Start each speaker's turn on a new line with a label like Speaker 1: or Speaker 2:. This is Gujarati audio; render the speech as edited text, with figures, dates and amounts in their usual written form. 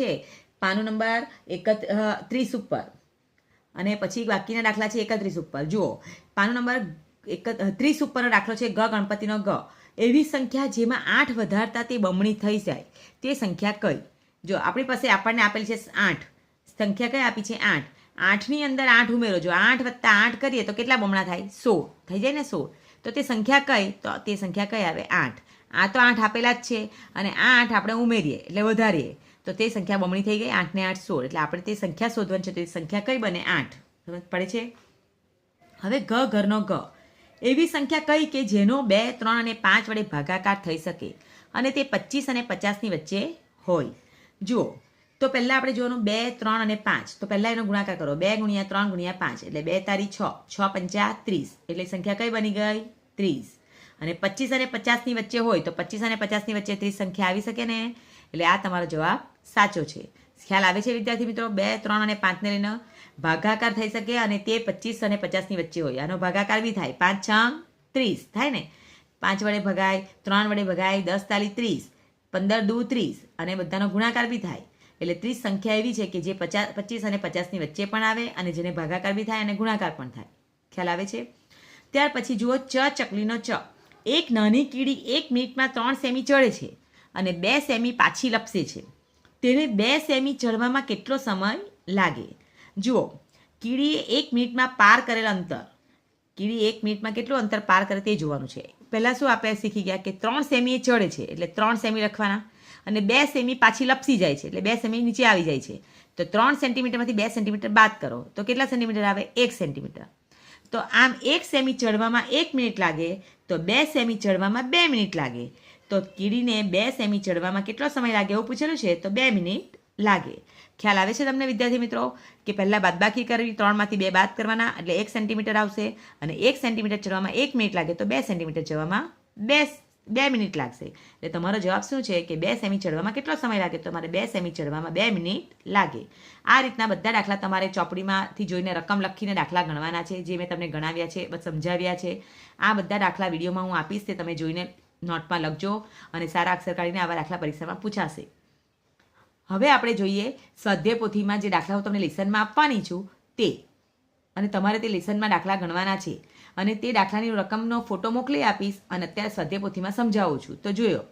Speaker 1: છે પાનું નંબર 31 ઉપર અને પછી બાકીના દાખલા છે 31 ઉપર. જુઓ, પાનું નંબર 30 ઉપરનો દાખલો છે ગ ગણપતિનો ગ. એવી સંખ્યા જેમાં 8 વધારતા તે બમણી થઈ જાય તે સંખ્યા કઈ? જો આપણી પાસે આપણને આપેલી છે 8, સંખ્યા કઈ આપી છે 8. 8ની અંદર 8 ઉમેરો. જો 8 વત્તા 8 કરીએ તો કેટલા બમણા થાય? 16 થઈ જાય ને 16. તો તે સંખ્યા કઈ? તો તે સંખ્યા કઈ આવે? 8. આ તો 8 આપેલા જ છે અને આ 8 આપણે ઉમેરીએ એટલે વધારીએ તો તે સંખ્યા બમણી થઈ ગઈ. 8 ને 8 16. એટલે આપણે તે સંખ્યા શોધવાની છે. તો એ સંખ્યા કઈ બને? 8. સમજ પડે છે? હવે ગ ઘરનો ગ. એવી સંખ્યા કઈ કે જેનો 2, 3 અને 5 વડે ભાગાકાર થઈ શકે અને તે 25 અને 50ની વચ્ચે હોય. જુઓ, તો પહેલાં આપણે જોવાનું 2, 3 અને 5. તો પહેલાં એનો ગુણાકાર કરો. 2 ગુણ્યા 3 ગુણ્યા 5 એટલે 2 તારી 6, 6 પંચા 30. એટલે સંખ્યા કઈ બની ગઈ? 30. અને 25 અને 50ની વચ્ચે હોય તો 25 અને 50ની વચ્ચે 30 સંખ્યા આવી શકે ને? એટલે આ તમારો જવાબ સાચો છે. ખ્યાલ આવે છે વિદ્યાર્થી મિત્રો? 2, 3 અને 5ને લઈને ભાગાકાર થઈ શકે અને તે 25 અને 50ની વચ્ચે હોય. આનો ભાગાકાર બી થાય. 5 6 30 થાય ને? 5 વડે ભગાય, 3 વડે ભગાય, 10 તાલી 30, 15 દૂ 30 અને બધાનો ગુણાકાર બી થાય. એટલે 30 સંખ્યા એવી છે કે જે 25 અને 50ની વચ્ચે પણ આવે અને જેને ભાગાકાર બી થાય અને ગુણાકાર પણ થાય. ખ્યાલ આવે છે? ત્યાર પછી જુઓ ચકલીનો ચ. એક નાની કીડી 1 મિનિટમાં 3 સેમી ચડે છે અને 2 સેમી પાછી લપસે છે. તેને 2 સેમી ચડવામાં કેટલો સમય લાગે? જુઓ, કીડીએ 1 મિનિટમાં પાર કરેલ અંતર, કીડી 1 મિનિટમાં કેટલું અંતર પાર કરે તે જોવાનું છે. પહેલાં શું આપણે શીખી ગયા કે 3 સેમી એ ચડે છે એટલે 3 સેમી લખવાના અને 2 સેમી પાછી લપસી જાય છે એટલે 2 સેમી નીચે આવી જાય છે. તો 3 સેન્ટીમીટરમાંથી 2 સેન્ટીમીટર બાદ કરો તો કેટલા સેન્ટીમીટર આવે? 1 સેન્ટીમીટર. તો આમ 1 સેમી ચડવામાં 1 મિનિટ લાગે તો 2 સેમી ચડવામાં 2 મિનિટ લાગે. તો કીડીને 2 સેમી ચડવામાં કેટલો સમય લાગે એવું પૂછેલું છે તો 2 મિનિટ લાગે. ખ્યાલ આવે છે તમને વિદ્યાર્થી મિત્રો? કે પહેલાં બાદબાકી કરવી, 3માંથી 2 બાદ કરવાના એટલે 1 સેન્ટીમીટર આવશે અને 1 સેન્ટીમીટર ચડવામાં 1 મિનિટ લાગે તો 2 સેન્ટીમીટર ચડવામાં 2 મિનિટ લાગશે. એટલે તમારો જવાબ શું છે કે 2 સેમી ચડવામાં કેટલો સમય લાગે? તો તમારે 2 સેમી ચડવામાં 2 મિનિટ લાગે. આ રીતના બધા દાખલા તમારે ચોપડીમાંથી જોઈને રકમ લખીને દાખલા ગણવાના છે, જે મેં તમને ગણાવ્યા છે, સમજાવ્યા છે. આ બધા દાખલા વિડીયોમાં હું આપીશ, તે તમે જોઈને નોટમાં લખજો અને સારા અક્ષર કાઢીને આવા દાખલા પરીક્ષામાં પૂછાશે. હવે આપણે જોઈએ સ્વાધ્યાય પોથીમાં જે દાખલાઓ તમને લેસનમાં આપવાની છું તે, અને તમારે તે લેસનમાં દાખલા ગણવાના છે અને તે દાખલાની રકમનો ફોટો મોકલી આપીશ અને અત્યારે સ્વાધ્યાય પોથીમાં સમજાવું છું. તો જોયો,